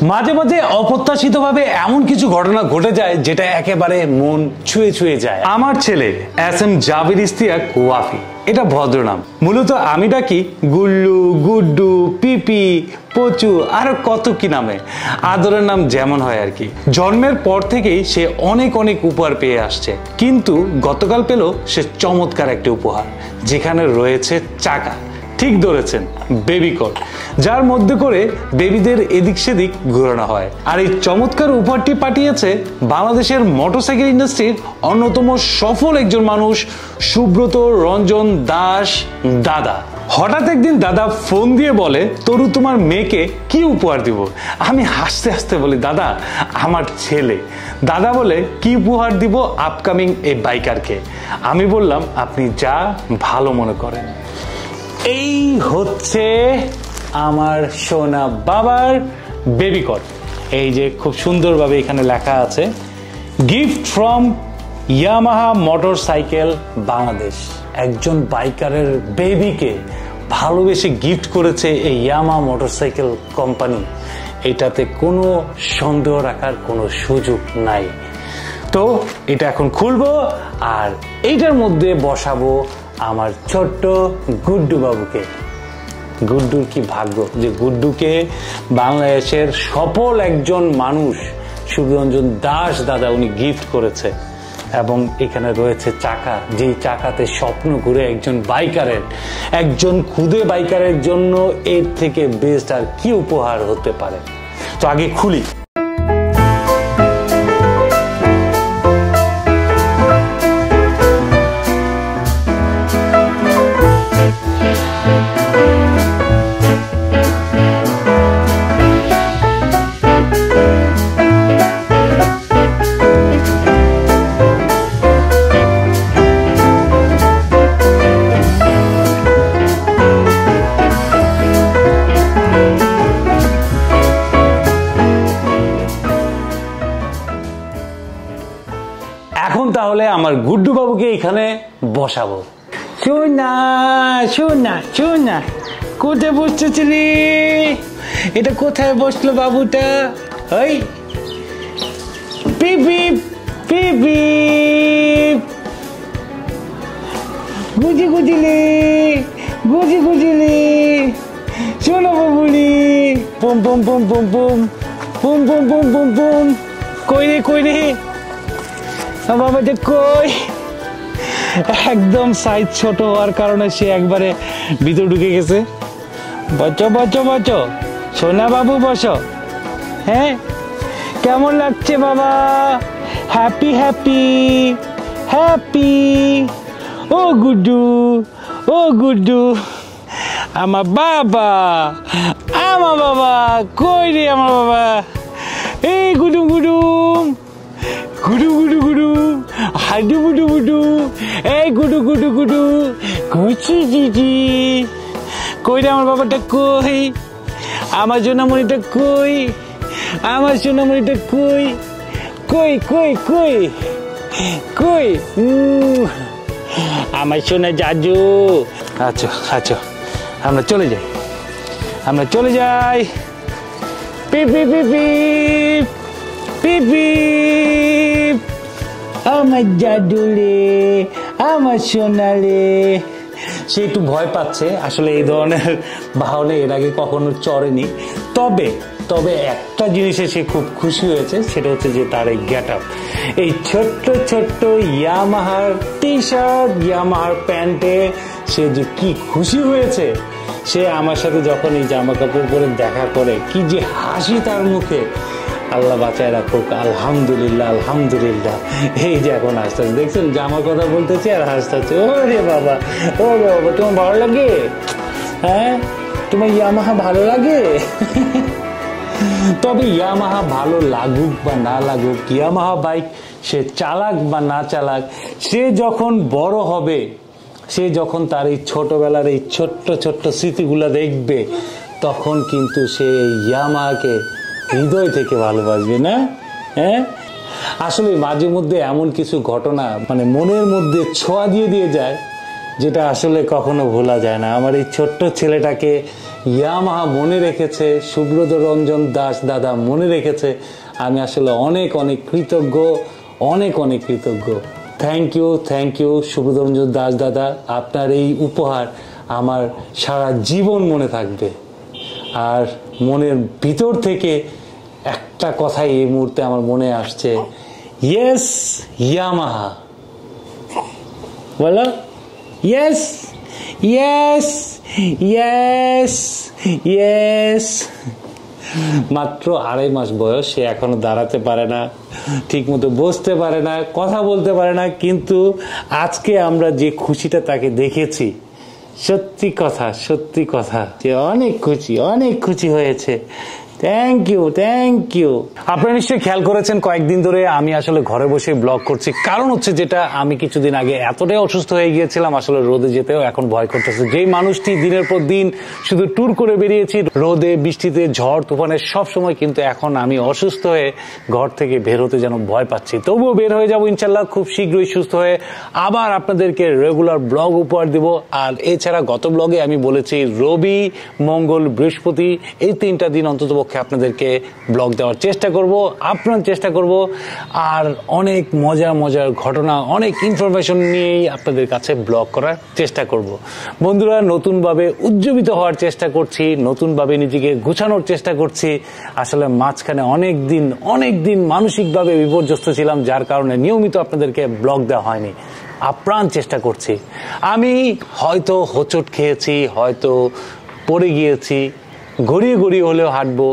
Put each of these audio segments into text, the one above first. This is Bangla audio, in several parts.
মাঝে মাঝে অপ্রত্যাশিতভাবে এমন কিছু ঘটনা ঘটে যায় যেটা একেবারে মন ছুঁয়ে ছুঁয়ে যায়। আমার ছেলে এস.এম. জাবির ইশতিয়াক ওয়াফি, এটা ভদ্র নাম। মূলত আমি ডাকি গুল্লু, গুড্ডু, পিপি, পচু আরো কত কি নামে, আদরের নাম যেমন হয় আর কি। জন্মের পর থেকেই সে অনেক অনেক উপহার পেয়ে আসছে, কিন্তু গতকাল পেল সে চমৎকার একটি উপহার, যেখানে রয়েছে চাকা। ঠিক ধরেছেন, বেবি কট, যার মধ্যে করে বেবিদের এদিক সেদিক ঘোরানো হয়। আর এই চমৎকার উপহারটি পাঠিয়েছে বাংলাদেশের মোটরসাইকেল ইন্ডাস্ট্রির অন্যতম সফল একজন মানুষ, সুব্রত রঞ্জন দাস দাদা। হঠাৎ একদিন দাদা ফোন দিয়ে বলে, তরু তোমার মেয়েকে কি উপহার দিব? আমি হাসতে হাসতে বলি, দাদা আমার ছেলে। দাদা বলে, কি উপহার দিব আপকামিং এই বাইকারকে? আমি বললাম, আপনি যা ভালো মনে করেন। এই হচ্ছে আমার সোনা বাবার বেবি কট। এই যে খুব সুন্দরভাবে এখানে লেখা আছে, gift from Yamaha motorcycle Bangladesh. একজন বাইকারের বেবিকে ভালোবেসে গিফট করেছে এই ইয়ামাহা মোটরসাইকেল কোম্পানি, এটাতে কোনো সন্দেহ রাখার কোনো সুযোগ নাই। তো এটা এখন খুলবো আর এইটার মধ্যে বসাবো আমার ছোট্ট গুড্ডু বাবুকে। গুড্ডুর কি ভাগ্য যে গুড্ডুকে বাংলাদেশের সফল একজন মানুষ সুব্রঞ্জন দাস দাদা উনি গিফট করেছে। এবং এখানে রয়েছে চাকা, যেই চাকাতে স্বপ্ন ঘুরে একজন বাইকারের, একজন খুদে বাইকারের জন্য এর থেকে বেস্ট আর কি উপহার হতে পারে। তো আগে খুলি। এখন তাহলে আমার গুড্ডু বাবুকে এখানে বসাবো। শোনা শোনা শোনা, কোথায় বসতেছিলি? এটা কোথায় বসলো বাবুটা? ওই পিপি পিপি, গুজি গুজিলি গুজি গুজিলি, শোনো বাবুলি, পুম পুম পুম পুম পুম পুম পুম পুম পুম পুম। কই রে কই রে বাবাটা কই? একদম সাইজ ছোট হওয়ার কারণে সে একবারে ভিতর ঢুকে গেছে। বচো বচো বচো, সোনা বাবু বসো। হ্যাঁ, কেমন লাগছে বাবা? Happy happy happy. ও গুড্ডু, ও গুড্ডু, আমার বাবা, আমার বাবা কই রে আমার বাবা? এই গুডুম গুডুম, গুডু গুডু গুডু, হাডু বুডু বুডু, এই গুডু গুডু গুডু, গুচি জিজি। কই রে আমার বাবাটা কই? আমার সোনামণিটা কই? আমার সোনামণিটা কই? কই কই কই কই? আমার সোনা জাজু। আচ্ছা আচ্ছা, আমরা চলে যাই, আমরা চলে যাই। পিপি পিপি পিপি, আমার জাদুলে, আমার সোনালে। সে একটু ভয় পাচ্ছে, আসলে এই ধরনের বাহনে এর আগে কখনো চড়েনি। তবে তবে একটা জিনিসে সে খুব খুশি হয়েছে, সেটা হচ্ছে যে তার এই গেট আপ, এই ছোট্ট ছোট্ট ইয়ামাহার টি শার্ট, ইয়ামাহার প্যান্টে সে যে কি খুশি হয়েছে। সে আমার সাথে যখন এই জামা কাপড় পরে দেখা করে, কি যে হাসি তার মুখে, আল্লাহ বাঁচায় রাখুক। আলহামদুলিল্লাহ আলহামদুলিল্লাহ। এই যে এখন হাসতেছে, দেখছেন জামার কথা বলতেছে আর হাসতেছে। ওরে বাবা, ওরে বাবা, তোমার ভালো লাগে? হ্যাঁ, তোমার ইয়ামাহা ভালো লাগে? তবে ইয়ামাহা ভালো লাগুক বা না লাগুক, ইয়ামাহা বাইক সে চালাক বা না চালাক, সে যখন বড় হবে, সে যখন তার এই ছোটবেলার এই ছোট্ট ছোট্ট স্মৃতিগুলো দেখবে, তখন কিন্তু সে ইয়ামাহাকে হৃদয় থেকে ভালোবাসবে না? হ্যাঁ, আসলে মাঝে মধ্যে এমন কিছু ঘটনা মানে মনের মধ্যে ছোঁয়া দিয়ে দিয়ে যায়, যেটা আসলে কখনো ভোলা যায় না। আমার এই ছোট্ট ছেলেটাকে ইয়ামাহা মনে রেখেছে, সুব্রত রঞ্জন দাস দাদা মনে রেখেছে। আমি আসলে অনেক অনেক কৃতজ্ঞ, অনেক অনেক কৃতজ্ঞ। থ্যাংক ইউ সুব্রত রঞ্জন দাস দাদা। আপনার এই উপহার আমার সারা জীবন মনে থাকবে। আর মনের ভিতর থেকে একটা কথাই এই মুহূর্তে আমার মনে আসছে, ইয়েস ইয়ামাহা। বলো ইয়েস ইয়েস ইয়েস ইয়েস। মাত্র 2.5 মাস বয়স, সে এখনো দাঁড়াতে পারে না, ঠিক মতো বসতে পারে না, কথা বলতে পারে না, কিন্তু আজকে আমরা যে খুশিটা তাকে দেখেছি, সত্যি কথা যে অনেক খুশি হয়েছে। Thank you. আপনারা নিশ্চয়ই খেয়াল করেছেন কয়েকদিন ধরে আমি আসলে ঘরে বসে ব্লগ করছি। কারণ হচ্ছে যেটা, আমি কিছুদিন আগে এতটাই অসুস্থ হয়ে গিয়েছিলাম, আসলে রোদে যেতেও এখন ভয় করতেছে। যেই মানুষটি দিনের পর দিন শুধু ট্যুর করে বেরিয়েছি, রোদে বৃষ্টিতে ঝড় তুফানে সব সময়, কিন্তু এখন আমি অসুস্থ হয়ে ঘর থেকে বের হতে যেন ভয় পাচ্ছি। তবুও বের হয়ে যাবো ইনশাল্লাহ খুব শীঘ্রই সুস্থ হয়ে, আবার আপনাদেরকে রেগুলার ব্লগ উপহার দিব। আর এছাড়া গত ব্লগে আমি বলেছি রবি, মঙ্গল, বৃহস্পতি এই 3টা দিন অন্তত আপনাদেরকে ব্লগ দেওয়ার চেষ্টা করব, আপনার চেষ্টা করব। আর অনেক মজার ঘটনা, অনেক ইনফরমেশন নিয়েই আপনাদের কাছে ব্লগ করার চেষ্টা করব। বন্ধুরা, নতুনভাবে উজ্জীবিত হওয়ার চেষ্টা করছি, নতুনভাবে নিজেকে গুছানোর চেষ্টা করছি। আসলে মাঝখানে অনেক দিন মানসিকভাবে বিপর্যস্ত ছিলাম, যার কারণে নিয়মিত আপনাদেরকে ব্লগ দেওয়া হয়নি। আপ্রাণ চেষ্টা করছি। আমি হয়তো হোঁচট খেয়েছি, হয়তো পড়ে গিয়েছি, গড়িয়ে হলেও হাঁটবো,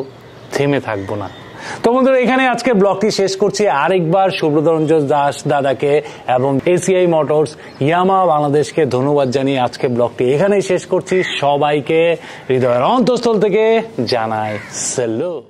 থেমে থাকবো না। তো বন্ধুরা, এখানে আজকে ব্লগটি শেষ করছি। আরেকবার সুব্রত রঞ্জন দাস দাদাকে এবং এসিআই মোটরস ইয়ামাহা বাংলাদেশকে ধন্যবাদ জানিয়ে আজকে ব্লগটি এখানেই শেষ করছি। সবাইকে হৃদয়ের অন্তঃস্থল থেকে জানাই স্যালুট।